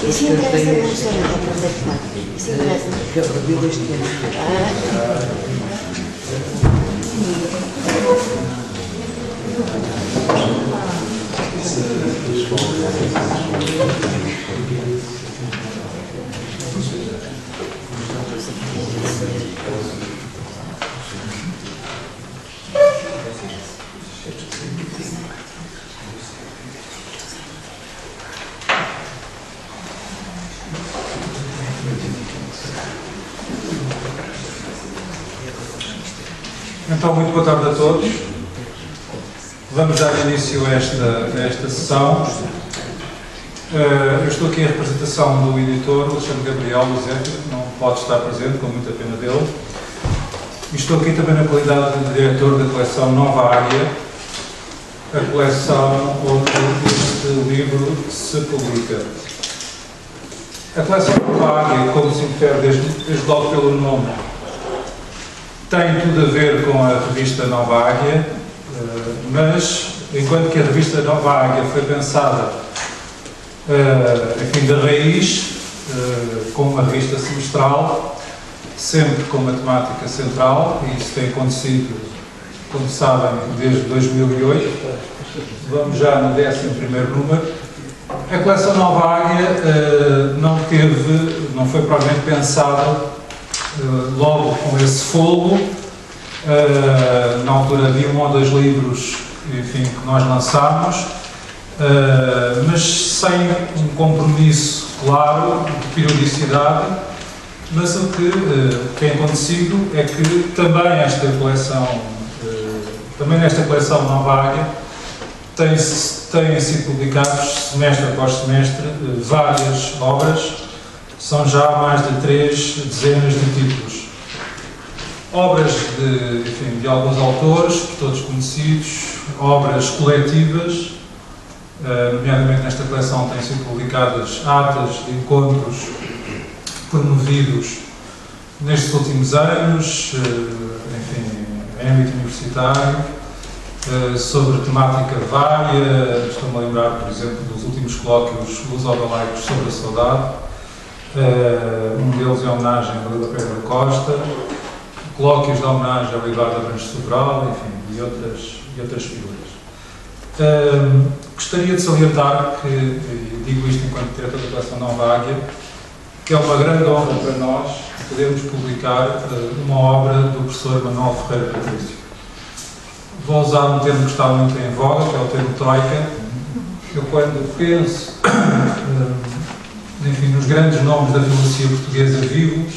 Isso interessa, não sei, não sei que não. Isso interessa. Eu vi este Então, muito boa tarde a todos. Vamos dar início a esta sessão. Eu estou aqui em representação do editor Alexandre Gabriel Luzete, que não pode estar presente, com muita pena dele. E estou aqui também na qualidade de diretor da coleção Nova Águia, a coleção onde este livro se publica. A coleção Nova Águia, como se infere desde logo pelo nome, tem tudo a ver com a revista Nova Águia, mas enquanto que a revista Nova Águia foi pensada, enfim, da raiz, com uma revista semestral, sempre com uma temática central, e isso tem acontecido, como sabem, desde 2008, vamos já no 11º número. A coleção Nova Águia não foi provavelmente pensada logo com esse fogo. Na altura havia 1 ou 2 livros, enfim, que nós lançámos, mas sem um compromisso claro de periodicidade. Mas o que tem acontecido é que também nesta coleção Nova Águia têm sido publicados, semestre após semestre, várias obras. São já mais de 3 dezenas de títulos. Obras de alguns autores, todos conhecidos, obras coletivas, nomeadamente nesta coleção têm sido publicadas atas de encontros promovidos nestes últimos anos, enfim, em âmbito universitário, sobre temática vária. Estou-me a lembrar, por exemplo, dos últimos colóquios luso-galaicos sobre a saudade. Um deles em homenagem a Lila Pedro Costa, colóquios de homenagem a Eduardo Abrantes Sobral, enfim, e outras figuras. Gostaria de salientar que, e digo isto enquanto diretor da coleção Nova Águia, que é uma grande honra para nós podermos publicar uma obra do professor Manuel Ferreira Patrício. Vou usar um termo que está muito em voga, que é o termo troika. Eu, quando penso enfim, nos grandes nomes da filosofia portuguesa vivos,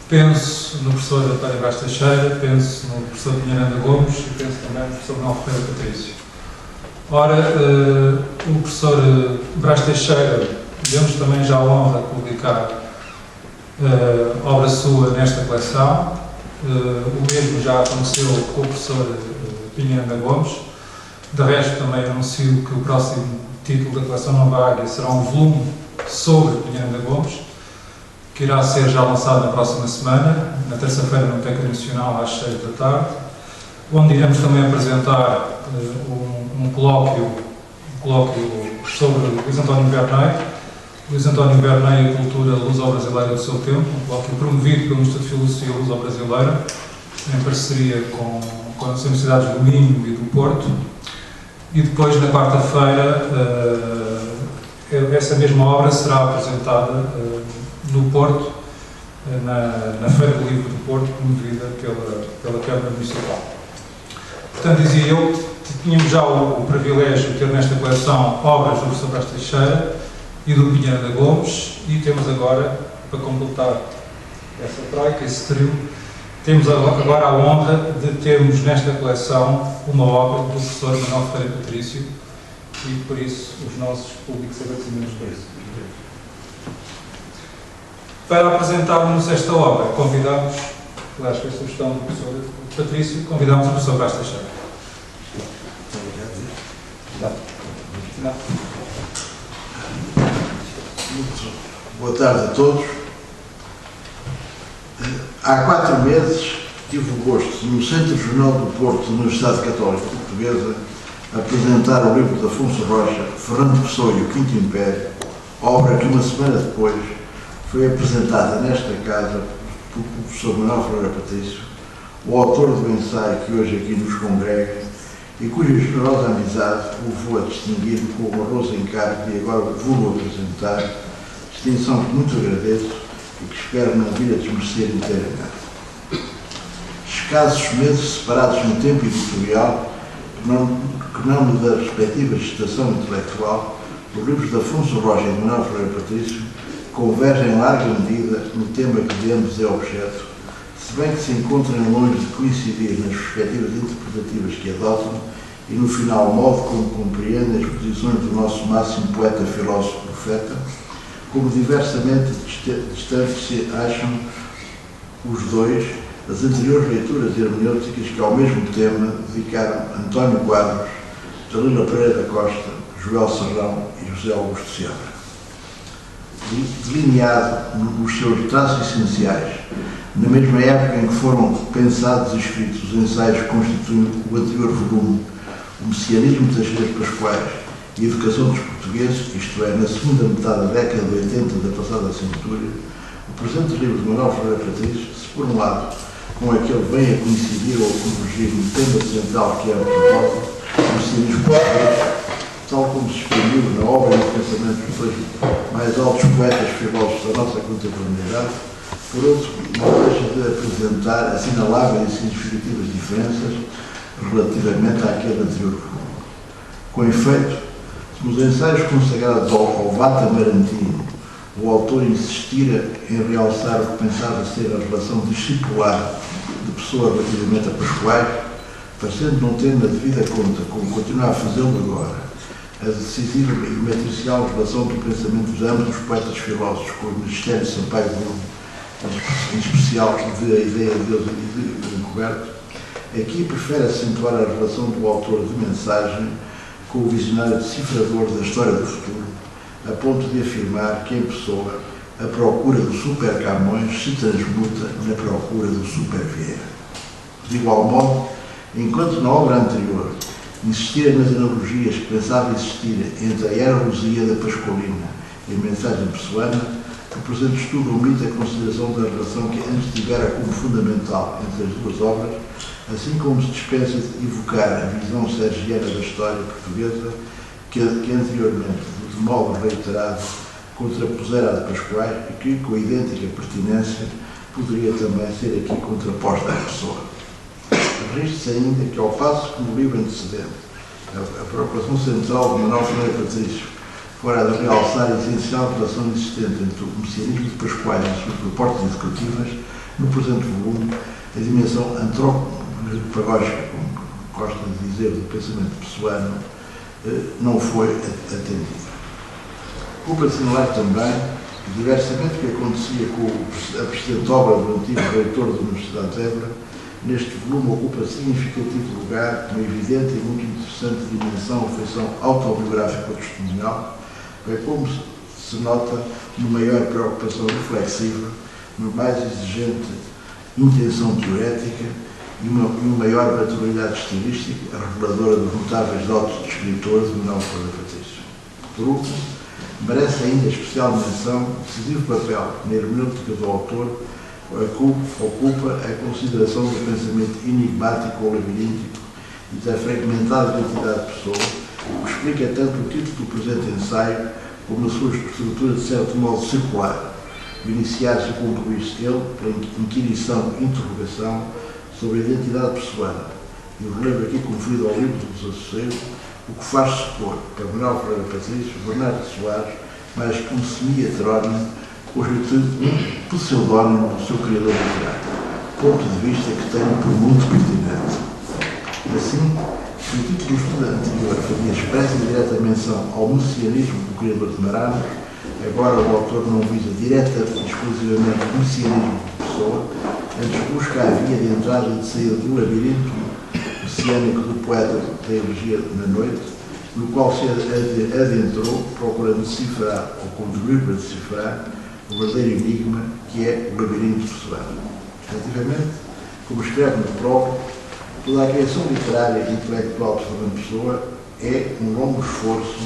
penso no professor António Vaz Teixeira, penso no professor Pinheiranda Gomes e penso também no professor Manuel Ferreira Patrício. Ora, o professor Vaz Teixeira deu-nos também já a honra de publicar obra sua nesta coleção. O mesmo já aconteceu com o professor Pinheiranda Gomes. De resto, também anuncio que o próximo título da coleção Nova Águia será um volume sobre Pinheiranda Gomes, que irá ser já lançado na próxima semana, na terça-feira, na Biblioteca Nacional, às 6 da tarde, onde iremos também apresentar um colóquio sobre Luís António Verney, Luís António Verney e a cultura luso-brasileira do seu tempo, um colóquio promovido pelo Instituto de Filosofia Luso-Brasileira, em parceria com as Universidades do Minho e do Porto. E depois, na quarta-feira, essa mesma obra será apresentada no Porto, na Feira do Livro do Porto, promovida pela Câmara Municipal. Portanto, dizia eu, tínhamos já o privilégio de ter nesta coleção obras do professor Vaz Teixeira e do Pinheiranda Gomes, e temos agora, para completar essa troika, esse trio, temos agora a honra de termos nesta coleção uma obra do professor Manuel Ferreira Patrício, e por isso os nossos públicos agradecimentos por isso. Para apresentarmos esta obra, convidamos, aliás, com a sugestão do professor Patrício, convidamos o professor Vaz Teixeira. Boa tarde a todos. Há 4 meses tive o gosto, no Centro Regional do Porto, da Universidade Católica Portuguesa, apresentar o livro de Afonso Rocha, Fernando Pessoa e o Quinto Império, obra que uma semana depois foi apresentada nesta casa pelo professor Manuel Ferreira Patrício, o autor do ensaio que hoje aqui nos congrega e cuja generosa amizade o levou a distinguir com o honroso encargo de agora vou apresentar, distinção que muito agradeço e que espero não vir a desmerecer inteiramente. Escassos meses separados no tempo editorial, que não da respectiva gestação intelectual, os livros de Afonso Rocha e de Manuel Ferreira Patrício convergem em larga medida no tema que de ambos é objeto, se bem que se encontram longe de coincidir nas perspectivas interpretativas que adotam e no final modo como compreendem as posições do nosso máximo poeta, filósofo, profeta, como diversamente distantes se acham os dois das anteriores leituras hermenêuticas que ao mesmo tema dedicaram António Quadros, Dalila Pereira da Costa, Joel Serrão e José Augusto Seabra. Delineado nos seus traços essenciais, na mesma época em que foram pensados e escritos os ensaios que constituem o anterior volume, O Messianismo das Leis Pascoais e a Educação dos Portugueses, isto é, na segunda metade da década de 80 da passada centúria, o presente livro de Manuel Ferreira Patrício, se por um lado, com aquele vem a coincidir ou a convergir no tema central que é o propósito, o messianismo português, tal como se exprimiu na obra e no pensamento dos dois mais altos poetas filósofos da nossa contemporaneidade, por outro, não deixa de apresentar assinaláveis e significativas diferenças relativamente àquele anterior volume. Com efeito, se nos ensaios consagrados ao Vata Marantino, o autor insistira em realçar o que pensava ser a relação discipular de Pessoa relativamente a Pascoais, parecendo não ter na devida conta, como continua a fazê-lo agora, a decisiva e matricial relação do pensamento de ambos os poetas filósofos com o Magistério de Sampaio Bruno, em especial de A Ideia de Deus e de Encoberto, aqui prefere acentuar a relação do autor de mensagem com o visionário decifrador da história do futuro, a ponto de afirmar que em Pessoa a procura do Super Camões se transmuta na procura do Super Vieira. De igual modo, enquanto na obra anterior insistira nas analogias que pensava existir entre a Hierosia da Pascualina e a mensagem pessoana, o presente estudo omite a consideração da relação que antes tivera como fundamental entre as duas obras, assim como se dispensa de evocar a visão sergiana da história portuguesa que anteriormente, de modo reiterado, contrapusera a de Pascoais e que, com idêntica pertinência, poderia também ser aqui contraposta à Pessoa. Registe-se ainda que, ao passo que no livro antecedente, a preocupação central de Manuel Ferreira Patrício fora a de realçar a essencial relação existente entre o messianismo de Pascoais e as suas propostas executivas, no presente volume, a dimensão antropológica, como gosta de dizer, do pensamento pessoano, não foi atendida. Culpa de assinalar também que, diversamente do que acontecia com a precedente obra do antigo reitor da Universidade de Évora, neste volume ocupa significativo lugar uma evidente e muito interessante dimensão ou feição autobiográfica ou testemunhal, bem como se nota uma maior preocupação reflexiva, uma mais exigente intenção teorética e uma maior maturidade estilística, reveladora dos notáveis dotes de escritor de Manuel Ferreira Patrício. Por último, merece ainda especial menção o decisivo papel na hermenêutica do autor ocupa a consideração do pensamento enigmático ou labiríntico e da fragmentada identidade de pessoa, o que explica tanto o título do presente ensaio como a sua estrutura de certo modo circular, o iniciar-se e concluir-se ele pela inquirição e interrogação sobre a identidade pessoana, e o relevo aqui conferido ao livro do Desassossego, o que faz supor para Manuel Ferreira Patrício, Bernardo Soares, mais que um semi-heterónimo, um pseudónimo do seu criador literário, ponto de vista que tenho por muito pertinente. Assim, se o título do estudo anterior fazia expressa e direta menção ao messianismo do criador de Marano, agora o autor não visa direta e exclusivamente o messianismo de Pessoa, antes busca a via de entrada e de saída do labirinto messiânico do poeta da elegia na noite, no qual se adentrou procurando decifrar ou contribuir para decifrar o verdadeiro enigma que é o labirinto pessoano. Efetivamente, como escreve no próprio, toda a criação literária e intelectual de Fernando Pessoa é um longo esforço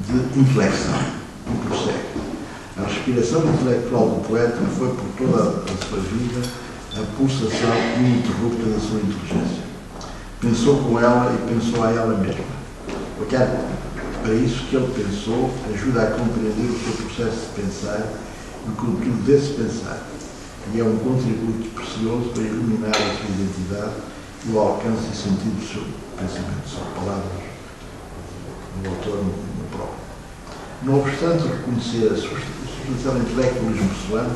de inflexão, um prossegue. inspiração intelectual do poeta foi por toda a sua vida a pulsação ininterrupta da sua inteligência. Pensou com ela e pensou a ela mesma. Olhar para isso que ele pensou ajuda a compreender o seu processo de pensar e o conteúdo desse pensar, e é um contributo precioso para iluminar a sua identidade e o alcance e sentido do seu pensamento. São palavras do autor no próprio. Não obstante reconhecer a substancial intelectualismo pessoano,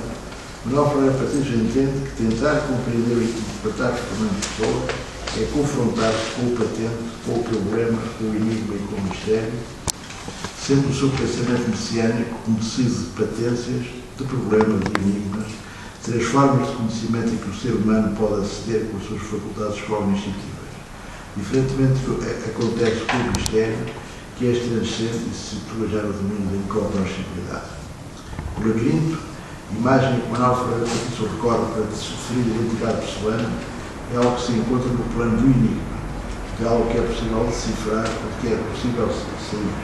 Manuel Ferreira Patrício entende que tentar compreender e interpretar Fernando Pessoa é confrontar-se com o patente, com o problema, com o enigma e com o mistério, sendo o seu pensamento messiânico um tecido de patências, de problemas, de enigmas, três formas de conhecimento em que o ser humano pode aceder com as suas faculdades cognitivas. Diferentemente do que acontece com o mistério, que é transcendente e se situa já no domínio da incognoscibilidade. O labirinto, imagem que Manuel Ferreira Patrício recorre para definir a identidade pessoana, é algo que se encontra no plano do enigma, de algo que é possível decifrar ou que é possível sair,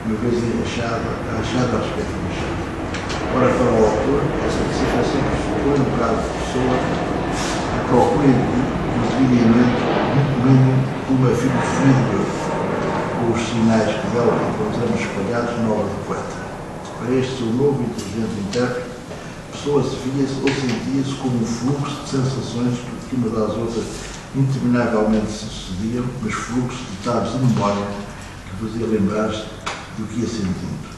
uma vez achada a respeito do chão. Ora, para o autor, essa decifração pressupõe no caso de Pessoa a procura de um delineamento muito mínimo de uma filosofia de Deus, com os sinais que dela encontramos espalhados na obra do poeta. Para este seu novo e inteligente intérprete, Pessoa se via-se ou sentia-se como um fluxo de sensações que uma das outras interminavelmente se sucediam, mas fluxos de estados de memória que fazia lembrar-se do que ia sentindo.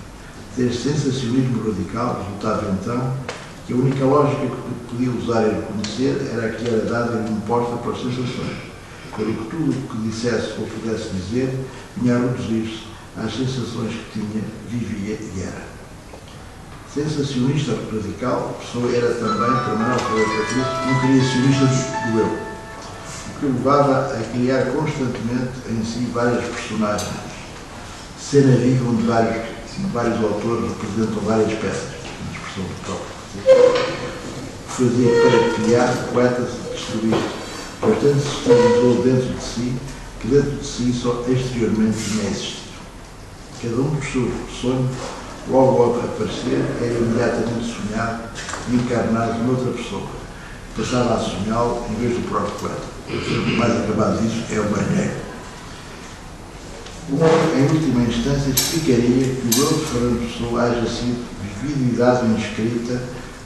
Deste sensacionismo radical resultava então que a única lógica que podia usar e reconhecer era a que era dada e imposta pelas sensações, para que tudo o que dissesse ou pudesse dizer vinha a reduzir-se às sensações que tinha, vivia e era. Sensacionista radical, Pessoa era também, para Manuel Ferreira Patrício, um criacionista do eu, o que levava a criar constantemente em si várias personagens, cena viva onde vários autores representam várias peças, uma expressão do próprio. Fazia para criar, o poeta se destruísse, portanto se estabilizou dentro de si, que dentro de si só exteriormente tinha existido. Cada um dos seus sonhos, logo ao aparecer, era imediatamente sonhado e encarnado noutra pessoa. Passava a sonhá-lo em vez do próprio poeta. O mais acabado disso é o banheiro. Em última instância, explicaria que o eu de Fernando Pessoa haja sido vivido e dado em escrita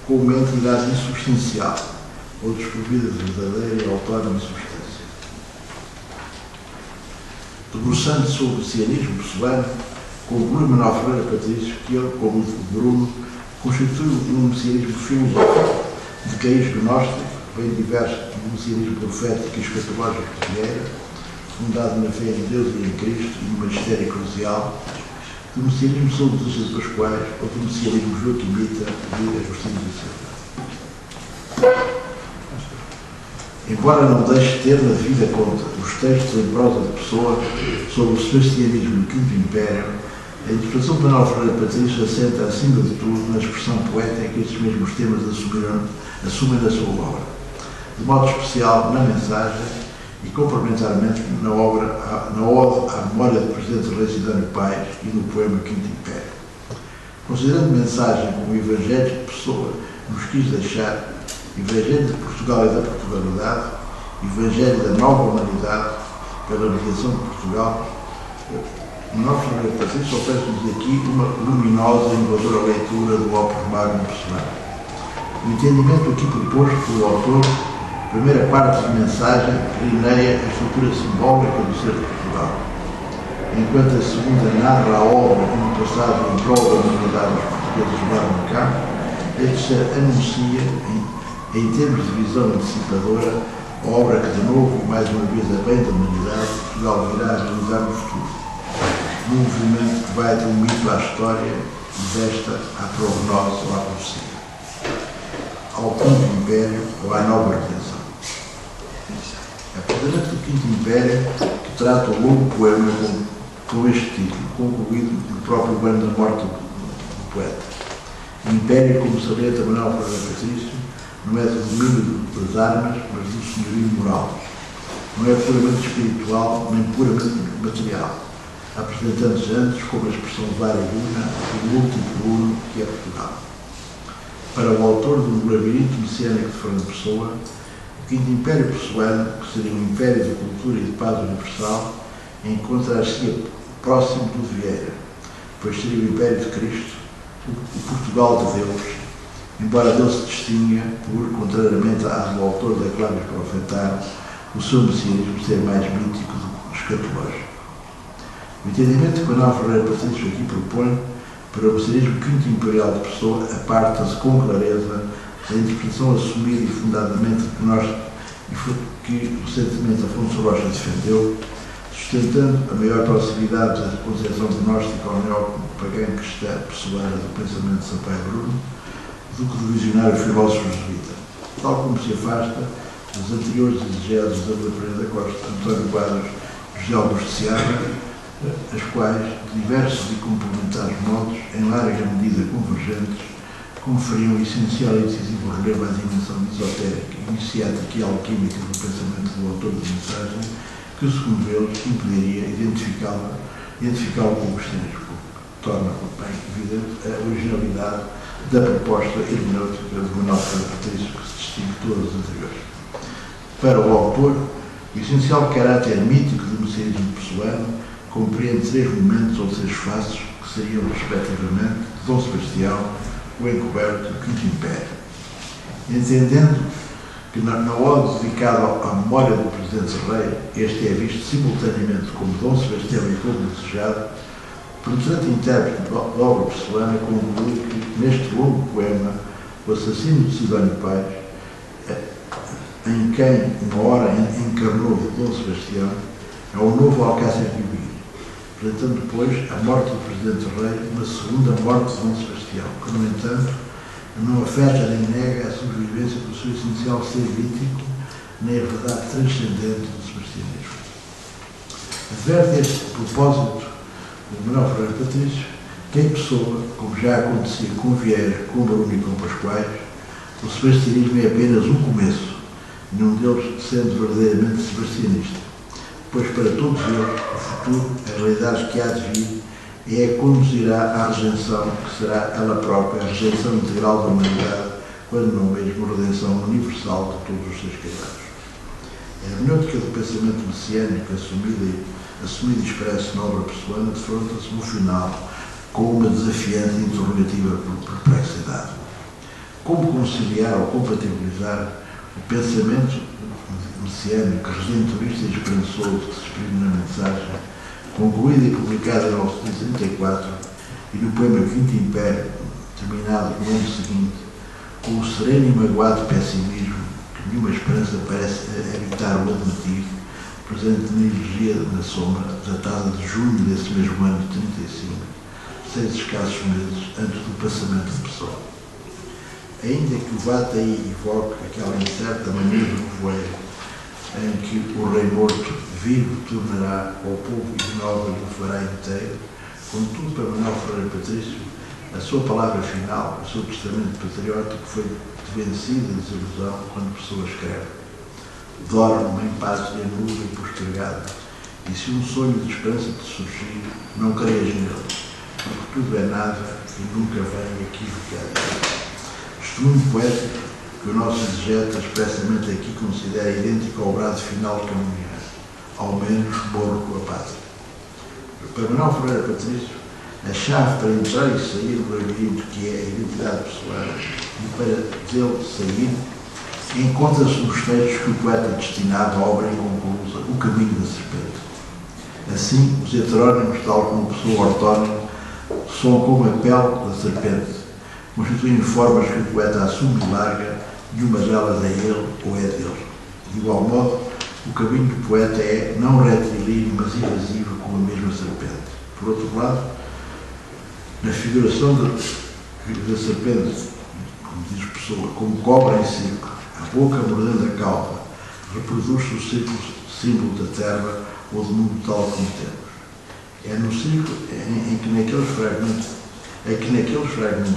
com uma entidade insubstancial, ou desprovida de verdadeira e autónoma substância. Debruçando sobre o messianismo pessoano, conclui Manuel Ferreira Patrício que ele, como o Bruno, constitui um messianismo filosófico, de cariz gnóstico, bem diverso do messianismo profético e escatológico de Vieira, fundado na fé em Deus e em Cristo e no magistério eclesial, do messianismo São Lúcio de Pascoais ou do messianismo joaquimita de Agostinho de Silva. Embora não deixe ter na devida conta os textos em prosa de Pessoa sobre o sebastianismo do Quinto Império, a interpretação de Manuel Ferreira Patrício assenta, acima de tudo, na expressão poética que estes mesmos temas assumem na sua obra, de modo especial na mensagem e complementarmente na ode à memória do Presidente Rei Sidónio Pais e no poema Quinto Império. Considerando mensagem como o Evangelho de Pessoa nos quis deixar, Evangelho de Portugal e da Portugalidade, Evangelho da Nova Humanidade, pela mediação de Portugal, Manuel Ferreira Patrício oferece-nos aqui uma luminosa e inovadora leitura do Opus Magnum pessoal. O entendimento aqui proposto pelo autor, a primeira parte da mensagem, delineia a estrutura simbólica do ser de Portugal, enquanto a segunda narra a obra de um passado em prol da humanidade dos portugueses lá no campo. Este ser anuncia, em termos de visão antecipadora, a obra que de novo e mais uma vez a bem da humanidade Portugal virá a realizar no futuro, num movimento que vai de um mito à história e desta à prognose ou à profecia, ao Quinto Império ou à Nova Redenção. Apresentamento do Quinto Império, que trata o longo poema com este título, concluído no próprio ano da morte do poeta. O Império, como salienta Manuel Ferreira Patrício, não é do domínio das armas, mas do senhorio moral. Não é puramente espiritual, nem puramente material, apresentando-se antes como a expressão vária e una do múltiplo uno que é Portugal. Para o autor do Labirinto Messiânico de Fernando Pessoa, o Quinto Império Pessoano, que seria um império de cultura e de paz universal, encontrar-se próximo do de Vieira, pois seria o Império de Cristo, o Portugal de Deus, embora Deus se distinga por, contrariamente ao autor da Cláudia Profetário, o seu messianismo ser mais mítico do que escatológico. O entendimento que Manuel Ferreira Patrício aqui propõe para o messianismo quinto imperial de Pessoa aparta-se com clareza da interpretação assumida e fundadamente que recentemente Afonso Rocha defendeu, sustentando a maior proximidade da concepção gnóstica ao neopagã cristã pessoana do pensamento de Sampaio Bruno do que do visionário filósofo jesuíta, tal como se afasta dos anteriores exegeses da Pereira da Costa, António Quadros, José Augusto Seabra, as quais, de diversos e complementares modos, em larga medida convergentes, conferiam essencial e decisivo relevo à dimensão esotérica, iniciática e alquímica do pensamento do autor da mensagem, que, segundo eles, impediria identificá-lo com o cristianismo, torna bem evidente a originalidade da proposta hermenêutica de Manuel Ferreira Patrício, que se distingue de todas as anteriores. Para o autor, o essencial caráter mítico do messianismo pessoano compreende três momentos ou três faces, que seriam, respectivamente, Dom Sebastião, o Encoberto e o Quinto Império. Entendendo que na ode dedicada à memória do Presidente Rei, este é visto simultaneamente como Dom Sebastião e como desejado, o penetrante intérprete da obra pessoana conclui que, neste longo poema, o assassino de Sidónio Pais, em quem uma hora encarnou Dom Sebastião, é o novo Alcácer de Quibir, apresentando depois a morte do Presidente Rei, uma segunda morte de Dom Sebastião, que, no entanto, não afeta nem nega a sobrevivência do seu essencial ser mítico, nem a verdade transcendente do sebastianismo. Adverte este propósito o Manuel Ferreira Patrício que, em Pessoa, como já acontecia com Vieira, com Bruno e com Pascoais, o sebastianismo é apenas um começo, nenhum deles sendo verdadeiramente sebastianista, pois para todos eles o futuro, a realidade que há de vir, é a que conduzirá à redenção, que será ela própria a redenção integral da humanidade, quando não mesmo a redenção universal de todos os seus criados. A hermenêutica do pensamento messiânico assumida e expressa na obra pessoana defronta-se no final com uma desafiante e interrogativa perplexidade. Como conciliar ou compatibilizar o pensamento messiânico, redentorista e esperançoso que se exprime na mensagem, concluída e publicada em 1934, e no poema Quinto Império, terminado no ano seguinte, com o sereno e magoado pessimismo que nenhuma esperança parece evitar o admitir, presente na energia na sombra, datada de junho desse mesmo ano de 35, 6 escassos meses antes do passamento de Pessoa. Ainda que o vá aí evoque aquela incerta maneira de nevoeiro, em que o rei morto vivo tornará ao povo ignóbil e o fará inteiro, contudo, para Manuel Ferreira Patrício, a sua palavra final, o seu testamento patriótico foi vencida de desilusão quando Pessoa escreve: dorme em paz e a nuvem postergada, e se um sonho de esperança te surgir, não creias nele, porque tudo é nada e nunca vem equivocado. Testemunho poético que o nosso exegeta expressamente aqui considera idêntico ao brado final de Camunhã, ao menos morro com a pátria. Para Manuel Ferreira Patrício, a chave para entrar e sair do labirinto que é a identidade pessoal e para dele sair, encontra-se nos textos que o poeta destinava à obra inconclusa, O Caminho da Serpente. Assim, os heterónimos, tal como Pessoa ortónimo, são como a pele da serpente, constituindo formas que o poeta assume e larga, e uma delas é ele ou é dele. De igual modo, o caminho do poeta é não retilíneo, mas invasivo, como a mesma serpente. Por outro lado, na figuração da serpente, como diz Pessoa, como cobra em círculo, a boca mordendo a cauda, reproduz-se o símbolo da terra ou do mundo tal como temos. É no círculo em que naqueles fragmentos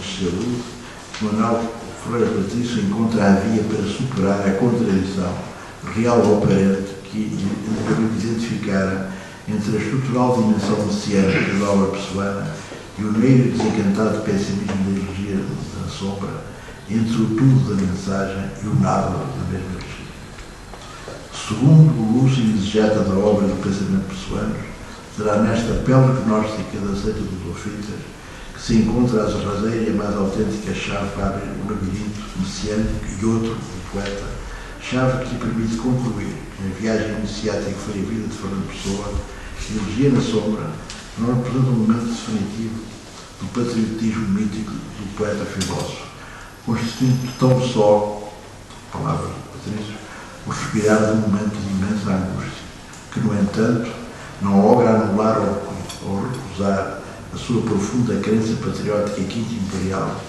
de saúde, Manuel Ferreira Patrício encontra a via para superar a contradição real ou aparente que identificara entre a estrutural dimensão messiânica da obra pessoana e o meio desencantado pessimismo da energia da sombra, entre o tudo da mensagem e o nada da mesma regime. Segundo o lúcido exegeta da obra do pensamento pessoano, será nesta pele gnóstica da seita dos Ofitas que se encontra a derradeira e a mais autêntica chave para abrir o labirinto messiânico e outro, o poeta, chave que lhe permite concluir que a viagem iniciática que foi a vida de Fernando Pessoa, Elegia na Sombra, não representa um momento definitivo do patriotismo mítico do poeta filósofo, constituindo tão só, palavras do Patrício, o respirar de um momento de imensa angústia, que, no entanto, não logra anular ou recusar a sua profunda crença patriótica e quinta imperial,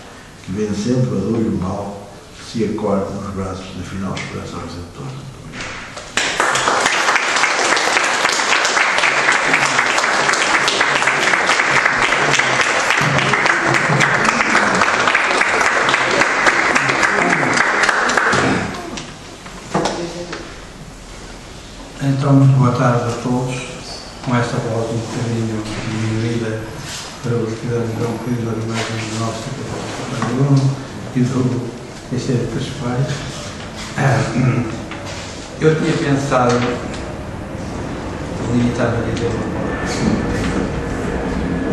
que, vencendo a dor e o mal, se acorda nos braços da final esperança redentora. Então, muito boa tarde a todos, com esta voz um bocadinho diminuída para os que dão um bocadinho da imagem do nosso Bruno e do Teixeira Pascoais. Eu tinha pensado limitar-me a dizer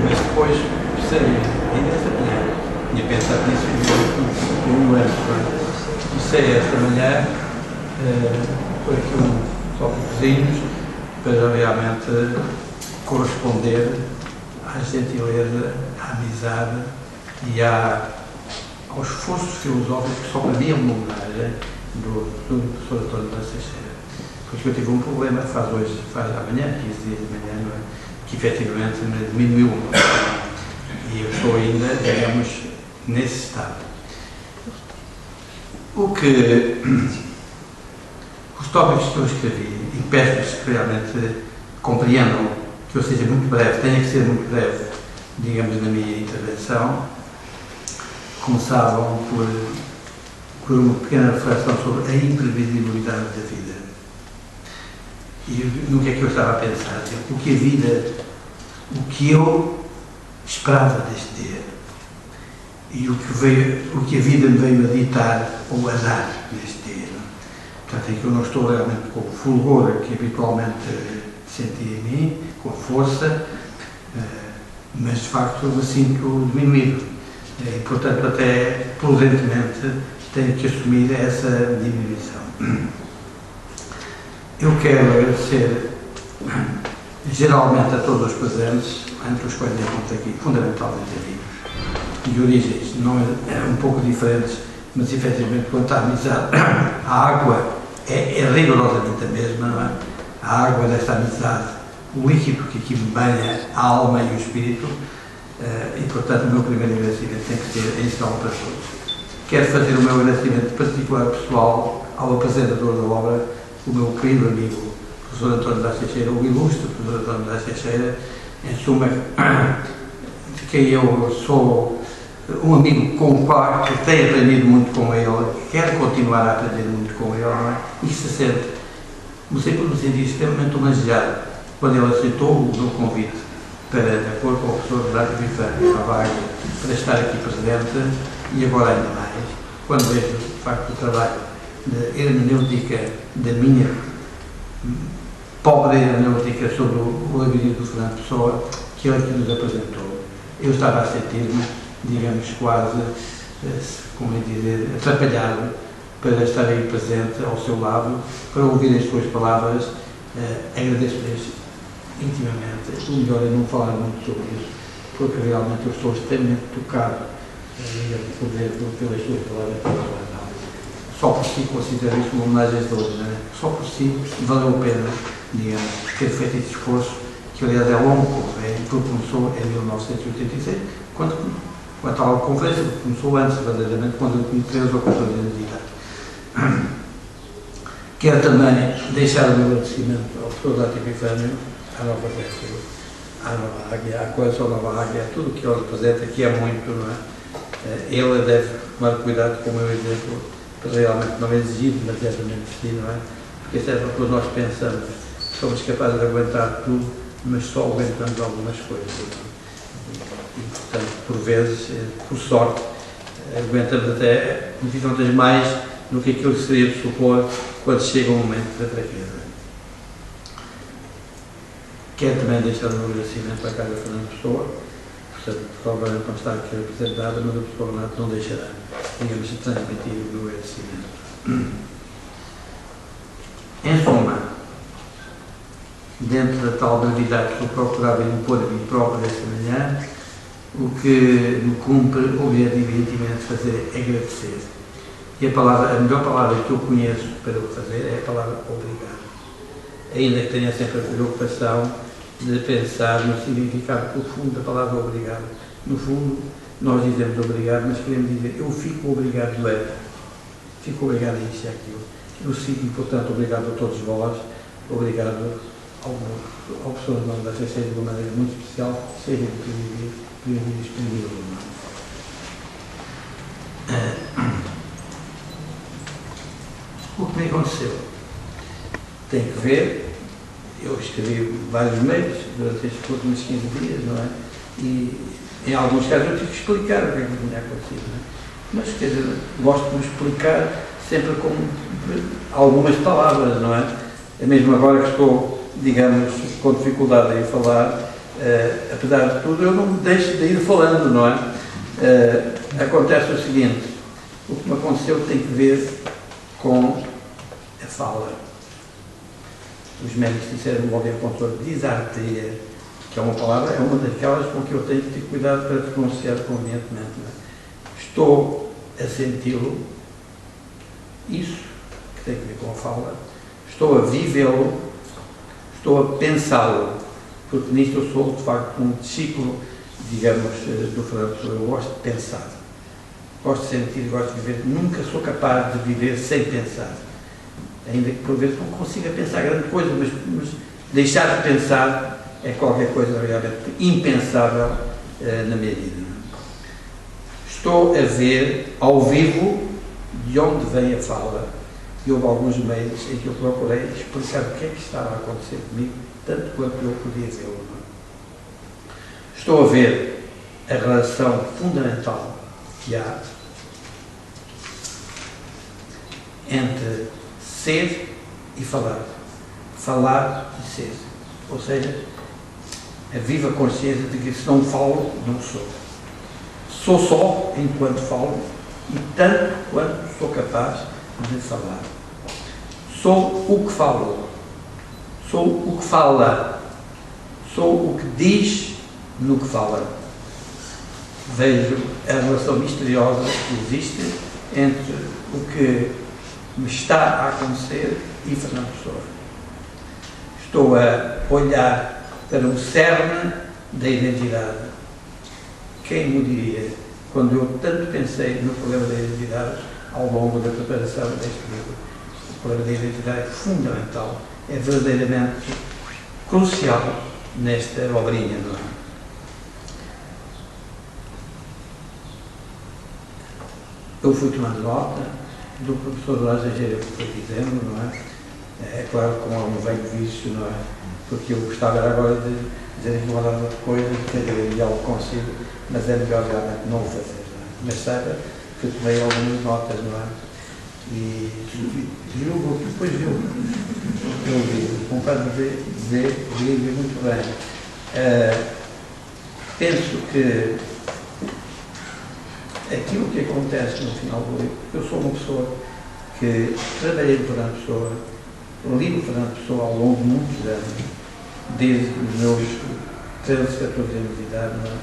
mas depois percebi, ainda esta manhã, tinha pensado nisso um ano, comecei esta manhã, foi aqui tópicozinhos para realmente corresponder à gentileza, à amizade e ao esforço filosófico que só para mim é uma homenagem do professor António da Teixeira. Porque eu tive um problema, faz amanhã, 15 dias de manhã, não é? Que efetivamente me diminuiu e eu estou ainda, digamos, nesse estado. Os tópicos que eu escrevi, e peço que realmente compreendam que eu seja muito breve, tenha que ser muito breve, digamos, na minha intervenção, começavam por uma pequena reflexão sobre a imprevisibilidade da vida. E no que é que eu estava a pensar? O que eu esperava deste dia e o que a vida me veio a ditar ou a dar neste dia. Portanto, é que eu não estou realmente com o fulgor que habitualmente senti em mim, com a força, mas de facto me sinto diminuído. E, portanto, até prudentemente tenho que assumir essa diminuição. Eu quero agradecer geralmente a todos os presentes, entre os quais encontro aqui fundamentalmente amigos, de origens não é um pouco diferentes, mas efetivamente quanto à amizade, a água é rigorosamente a mesma, não é? A água desta amizade, o líquido que aqui me banha a alma e o espírito, e portanto o meu primeiro agradecimento tem que ser em geral para todos. Quero fazer o meu agradecimento particular pessoal ao apresentador da obra, o meu querido amigo, o professor António da Teixeira, o ilustre professor António da Teixeira, em suma, de quem eu sou um amigo com o qual tenho aprendido muito com ele, quero continuar a aprender muito com ele, não é? E se sente, sempre me senti extremamente homenageado quando ele aceitou o meu convite para, de acordo com o professor Branco Bifano, para estar aqui presente, e agora ainda mais, quando vejo, de facto, o trabalho de hermenêutica da minha pobre hermenêutica sobre o labirinto do Fernando Pessoa, que ele aqui nos apresentou. Eu estava a sentir-me, digamos, quase, como é dizer, atrapalhado para estar aí presente ao seu lado, para ouvir as suas palavras. Agradeço-lhes intimamente. O melhor é não falar muito sobre isso, porque realmente eu estou extremamente tocado pelas suas palavras e pela sua análise. Só por si considero isso uma homenagem de hoje, não é? Só por si valeu a pena, digamos, ter feito esse esforço, que aliás é longo, porque começou em 1986, quando a tal conferência começou antes, verdadeiramente, quando eu tive 3 ou 4 anos de idade. Quero também deixar o meu agradecimento ao professor Dante Epifânio, à Nova Réfera, à Nova Águia, à Coleção Nova Águia, tudo o que ele representa, que é muito, não é? Ele deve tomar cuidado com o meu exemplo, para realmente não exigir demasiadamente de si, não é? Porque isso é porque nós pensamos, somos capazes de aguentar tudo, mas só aguentamos algumas coisas. E, portanto, por vezes, por sorte, aguentamos até muitas mais do que aquilo que seria de supor quando chega o momento da fraqueza. Quero também deixar o meu agradecimento para a Casa Fernando Pessoa, portanto, provavelmente não está aqui representada, mas o professor Renato não deixará, digamos, transmitir o meu agradecimento. Em suma, dentro da tal brevidade que eu procurava impor a mim próprio esta manhã, o que me cumpre objetivamente fazer é agradecer. E a melhor palavra que eu conheço para o fazer é a palavra obrigado. Ainda que tenha sempre a preocupação de pensar no significado profundo da palavra obrigado. No fundo, nós dizemos obrigado, mas queremos dizer eu fico obrigado fico obrigado a isto e aquilo. Eu sinto, portanto, obrigado a todos vós, obrigado ao professor Nuno da CC de uma maneira muito especial, seja de disponível. O que me aconteceu tem que ver, eu escrevi vários meios durante estes últimos 15 dias, não é? E em alguns casos eu tive que explicar o que é que tinha acontecido, não é? Mas, quer dizer, gosto de me explicar sempre com algumas palavras, não é? É mesmo agora que estou, digamos, com dificuldade em falar, apesar de tudo, eu não me deixo de ir falando, não é? Acontece o seguinte, o que me aconteceu tem que ver com a fala. Os médicos disseram logo ao controle de disartria, que é uma palavra, é uma daquelas com que eu tenho que ter cuidado para pronunciar convenientemente. Não é? Estou a senti-lo, isso que tem que ver com a fala, estou a vivê-lo, estou a pensá-lo, porque nisto eu sou, de facto, um discípulo, digamos, do Fernando Pessoa. Eu gosto de pensar, gosto de sentir, gosto de viver, nunca sou capaz de viver sem pensar, ainda que por vezes não consiga pensar grande coisa, mas deixar de pensar é qualquer coisa realmente impensável na minha vida. Estou a ver ao vivo de onde vem a fala, e houve alguns meios em que eu procurei explicar o que é que estava a acontecer comigo, tanto quanto eu podia vê-lo. Estou a ver a relação fundamental que há entre ser e falar, falar e ser, ou seja, a viva consciência de que se não falo, não sou. Sou só enquanto falo e tanto quanto sou capaz de falar. Sou o que falo, sou o que fala, sou o que diz no que fala. Vejo a relação misteriosa que existe entre o que me está a acontecer e Fernando Pessoa. Estou a olhar para o cerne da identidade. Quem me diria, quando eu tanto pensei no problema da identidade ao longo da preparação deste livro? O problema da identidade é fundamental, é verdadeiramente crucial nesta obrinha, não é? Eu fui tomando nota do professor Durás Ageira que foi dizendo, não é? É claro, com algum velho vício, não é? Porque eu gostava agora de dizer aqui uma data de coisas, de ter diálogo consigo, mas é melhor realmente não o fazer, não é? Mas saiba que eu tomei algumas notas, não é? E julgo que depois eu vi, com caso de ver muito bem. Penso que aquilo que acontece no final do livro, eu sou uma pessoa que trabalhei no Fernando Pessoa, li o Fernando Pessoa ao longo de muitos anos, desde os meus 13, 14 anos de idade, não é?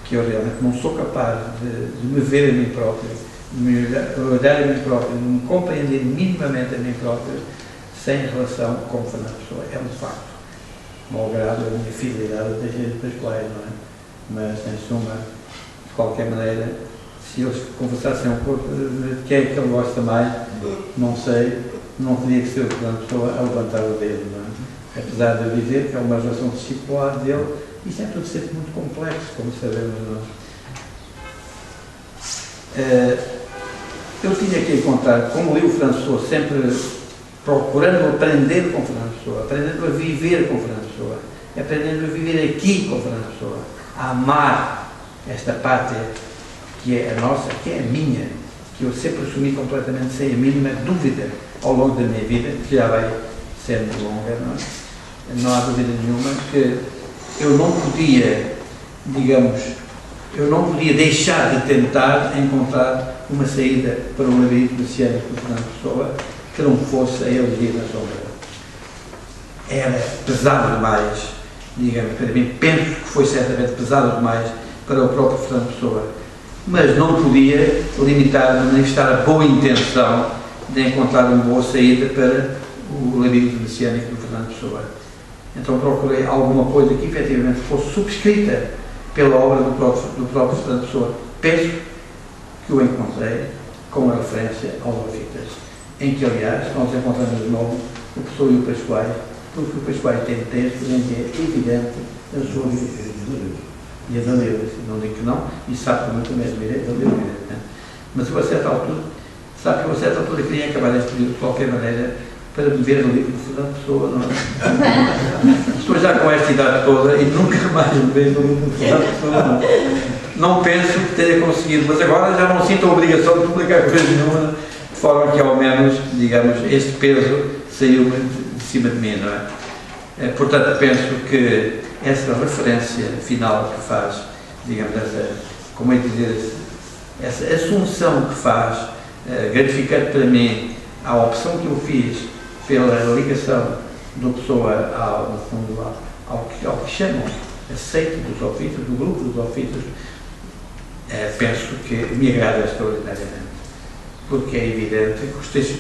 Que eu realmente não sou capaz de me ver a mim próprio, de me olhar a mim próprio, de me compreender minimamente a mim próprio, sem relação com o Fernando Pessoa. É um facto, malgrado a minha fidelidade a Teixeira de Pascoais, não é? Mas, em suma, de qualquer maneira, se eles conversassem um pouco de quem é que ele gosta mais, não sei, não teria que ser o Fernando Pessoa a levantar o dedo, não é? Apesar de eu dizer que é uma relação discipular dele, isso é tudo sempre muito complexo, como sabemos nós. Eu tinha que encontrar, como li o Fernando Pessoa, sempre procurando aprender com o Fernando Pessoa, aprendendo a viver com o Fernando Pessoa, aprendendo a viver aqui com o Fernando Pessoa, a amar esta pátria que é a nossa, que é a minha, que eu sempre assumi completamente sem a mínima dúvida ao longo da minha vida, que já vai sendo longa, não é? Não há dúvida nenhuma que eu não podia, digamos, eu não podia deixar de tentar encontrar uma saída para o labirinto messiânico de Fernando Pessoa que não fosse a elegia na sombra. Era pesado demais, digamos, para mim, penso que foi certamente pesado demais para o próprio Fernando Pessoa, mas não podia limitar-me nem estar a boa intenção de encontrar uma boa saída para o labirinto messiânico de Fernando Pessoa. Então procurei alguma coisa que efetivamente fosse subscrita pela obra do próprio Fernando Pessoa. Penso que o encontrei com a referência aos Ofitas, em que, aliás, nós encontramos de novo o Pessoa e o Pascoais, porque o Pascoais tem textos em que é evidente a sua vida. E a da Leuris, não digo que não, e sabe que eu também admirei da Leuris, né? Mas eu, a certa altura, sabe que eu, a certa altura, queria acabar este período de qualquer maneira para me ver ali com Fernando Pessoa, não é? Estou já com esta idade toda e nunca mais me vejo ali com Fernando Pessoa, não penso que tenha conseguido, mas agora já não sinto a obrigação de publicar coisa nenhuma, de forma que, ao menos, digamos, este peso saiu de cima de mim, não é? Portanto, penso que essa referência final que faz, digamos, como é dizer, essa assunção que faz, gratificante para mim, à opção que eu fiz pela ligação do Pessoa, no fundo, ao que chamam a seita dos Ofitas, do grupo dos Ofitas, penso que me agrada extraordinariamente. Porque é evidente que os textos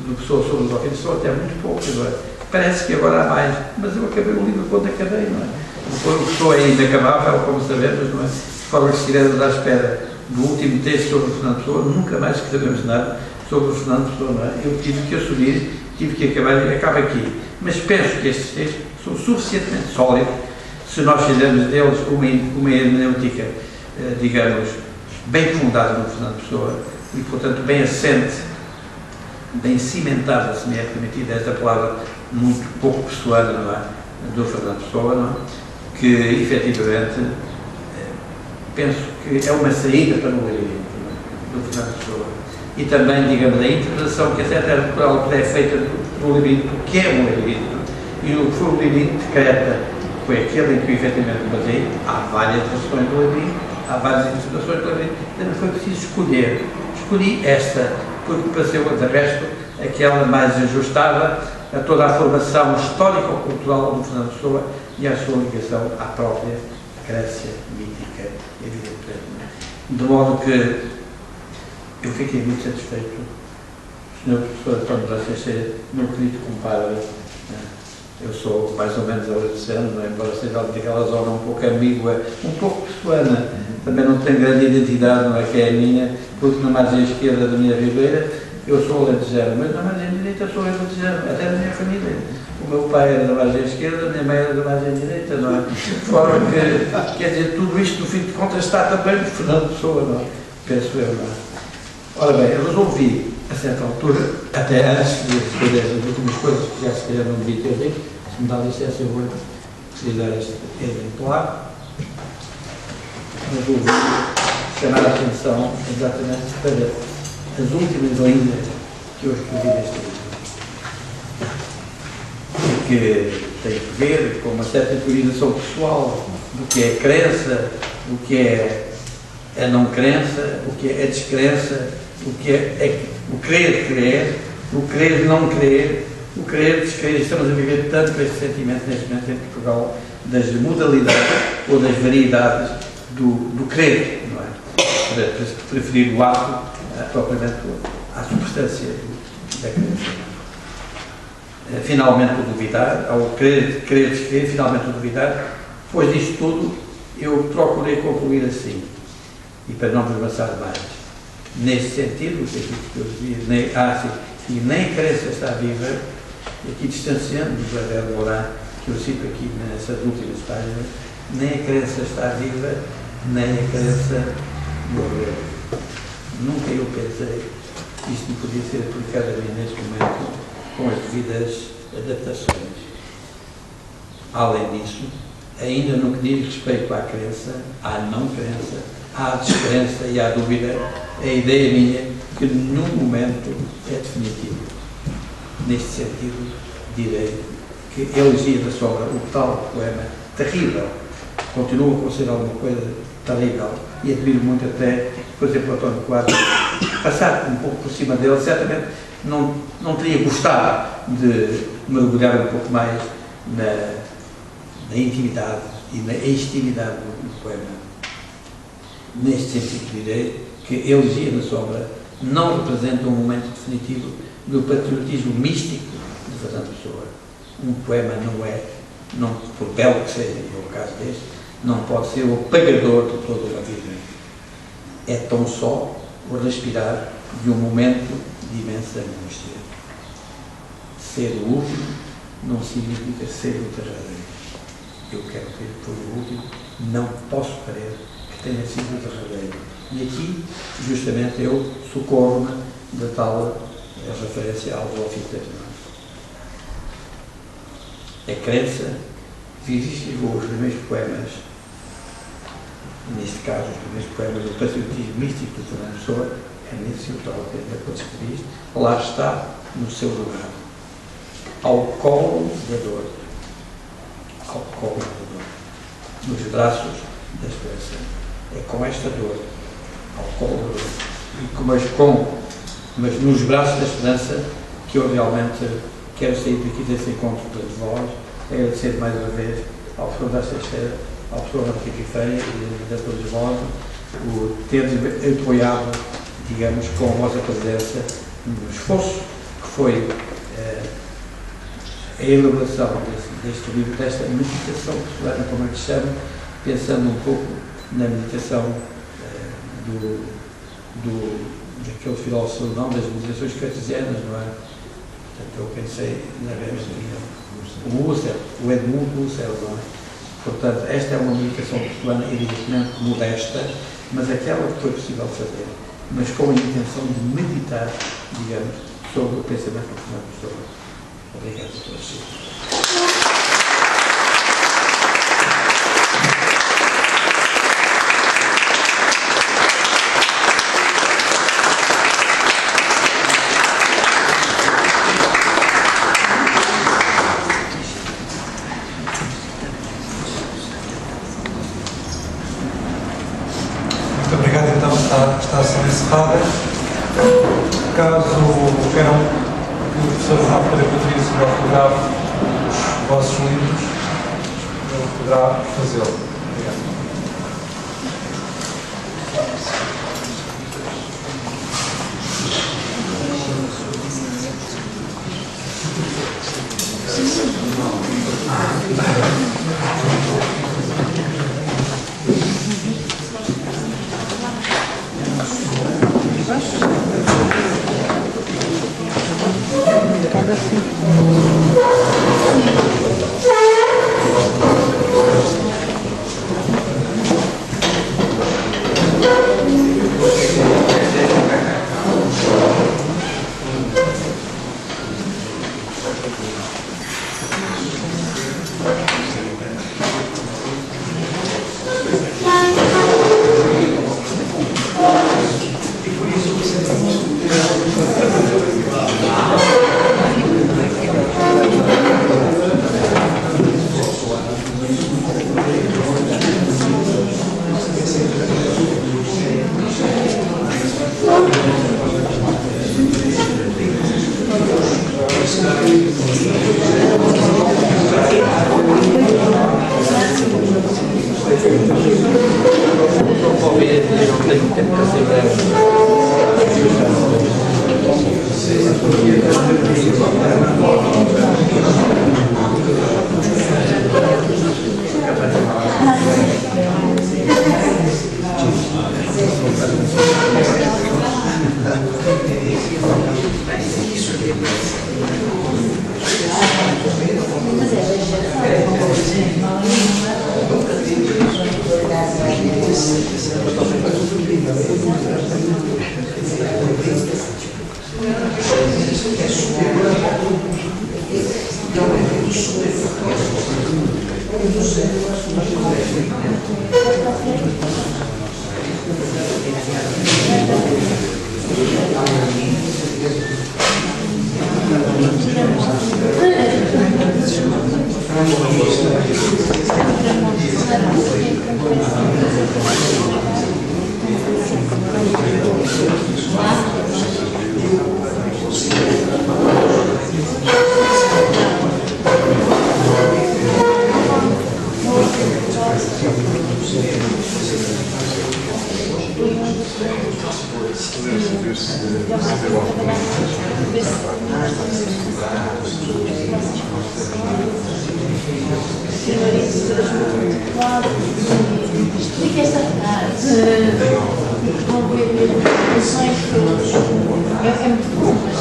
do Pessoa sobre os Ofitas são até muito poucos agora. Parece que agora há mais, mas eu acabei o livro quando acabei, não é? O Pessoa é inacabável, como sabemos, não é? De forma que se estivermos à espera do último texto sobre o Fernando Pessoa, nunca mais escrevemos nada sobre o Fernando Pessoa, não é? Eu tive que assumir, tive que acabar e acaba aqui. Mas penso que estes textos são suficientemente sólidos se nós fizermos deles uma hermenêutica, digamos, bem fundada no Fernando Pessoa e, portanto, bem assente, bem cimentada, se me é permitida esta palavra muito pouco pessoana, não é? Do Fernando Pessoa, não é? Que, efetivamente, penso que é uma saída para o labirinto, do Fernando Pessoa. E também, digamos, a interpretação que a certa cultural é feita do labirinto, que é um labirinto, e o que foi o labirinto de Creta, foi aquele em que eu efetivamente me basei. Há várias versões do labirinto, há várias interpretações do labirinto, então foi preciso escolher. Escolhi esta, porque pareceu, de resto, aquela mais ajustada a toda a formação histórico-cultural do Fernando Pessoa e à sua ligação à própria Grécia mítica, evidentemente. De modo que eu fiquei muito satisfeito. O Sr. Professor António Brás Teixeira, meu querido compadre, eu sou mais ou menos alexandre, embora seja daquela zona um pouco ambígua, um pouco pessoana, também não tenho grande identidade, não é que é a minha, porque na margem esquerda da minha ribeira eu sou alentejano, mas na margem direita sou alentejano, até da minha família. O meu pai era da margem esquerda, a minha mãe era da margem direita, não é? De forma que, quer dizer, tudo isto, no fim de contas, está também no Fernando Pessoa, não é? Penso eu, não é? Ora bem, eu resolvi, a certa altura, até antes de escolher as últimas coisas que já se calhar não devia ter dito, se me dá licença, eu vou utilizar este exemplar. Resolvi chamar a atenção exatamente para as últimas linhas que eu escrevi neste livro, que tem que ver com uma certa teorização pessoal do que é crença, do que é a não crença, o que é a descrença, o que é o crer, o querer não crer, o querer descrer. Estamos a viver tanto esse sentimento neste momento em Portugal, das modalidades ou das variedades do crer, não é? Para preferir o ato propriamente à substância da crença. Finalmente o duvidar, ao querer descrer, finalmente o duvidar. Depois disto tudo, eu procurei concluir assim, e para não vos amassar mais, nesse sentido, que eu dizia, nem a crença está viva, e aqui distanciando do Abel Morin, que eu cito aqui nessas últimas páginas, nem a crença está viva, nem a crença morreu. Nunca eu pensei que isto não podia ser aplicado a mim neste momento, com as devidas adaptações. Além disso, ainda no que diz respeito à crença, à não crença, há descrença e há dúvida, a ideia minha que nenhum momento é definitivo. Neste sentido, direi que Elegia da Sombra, o tal poema terrível, continua a ser alguma coisa terrível, e admiro muito até, por exemplo, António Quadros, passar um pouco por cima dele, certamente não teria gostado de mergulhar um pouco mais na intimidade e na extimidade do poema. Neste sentido, direi que Elegia da Sombra não representa um momento definitivo do patriotismo místico de Fernando Pessoa. Um poema não, por belo que seja, e é o caso deste, não pode ser o apagador de toda uma vida. É tão só o respirar de um momento de imensa angústia. Ser o último não significa ser o derradeiro. Eu quero ter que foi o último, não posso crer que tenha sido o derradeiro. E aqui, justamente, eu socorro-me da tal referência aos oficiais. A crença vivificou os primeiros poemas, neste caso, os primeiros poemas do patriotismo místico de Fernando Pessoa, é nesse o tal que ainda pode escrever isto, lá está, no seu lugar, ao colo da dor, nos braços da esperança. É com esta dor, ao colo da dor, mas nos braços da esperança, que eu realmente quero sair daqui desse encontro de vós, agradecer mais uma vez ao professor da Sexta, ao professor da Epifénia e a todos vós, o ter apoiado, digamos, com a vossa presença no esforço que foi a elaboração deste livro, desta meditação pessoana, como é que se chama, pensando um pouco na meditação daquele filósofo alemão das meditações cartesianas, não é? Portanto, eu pensei na o Husserl, o Edmund Husserl, não é? Portanto, esta é uma meditação pessoana, evidentemente modesta, mas aquela que foi possível fazer, mas com a intenção de meditar, digamos, sobre o pensamento do Fernando Pessoa. Obrigado a todos. Muito obrigado, então está a ser encerrada. Caso queiram que o professor Rafa Patrício autografe os vossos livros, ele poderá fazê-lo. Obrigado. Explique esta desenvolver informações é muito bom, mas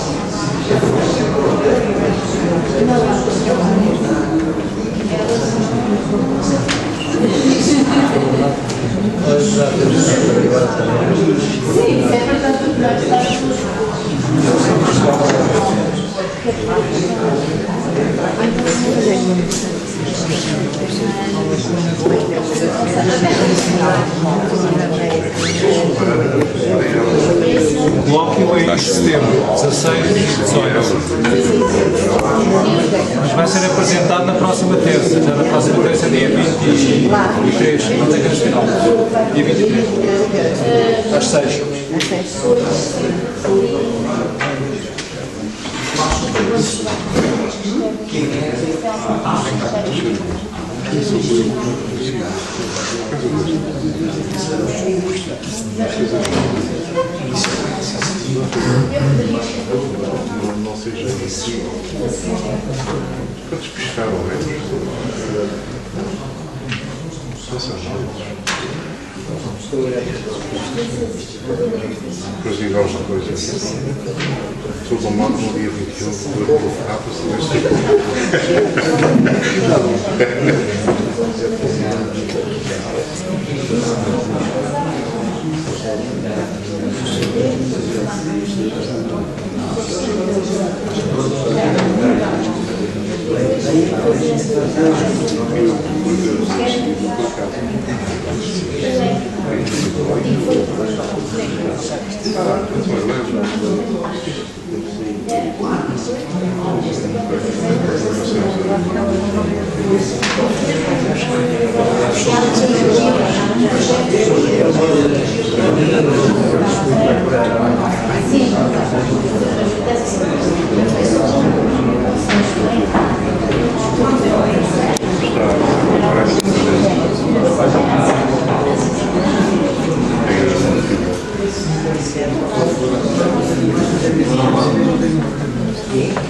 não sim, é verdade, O colóquio é em setembro, 16 e 18. Mas vai ser apresentado na próxima terça. Já na próxima terça, dia 23. Não tem grande final. Dia 23. Às 6. Não seja assim. Quantos pescaram, né? São noites. Depois digo alguma coisa. Tudo mal no dia 21, eu vou ficar para saber Sim.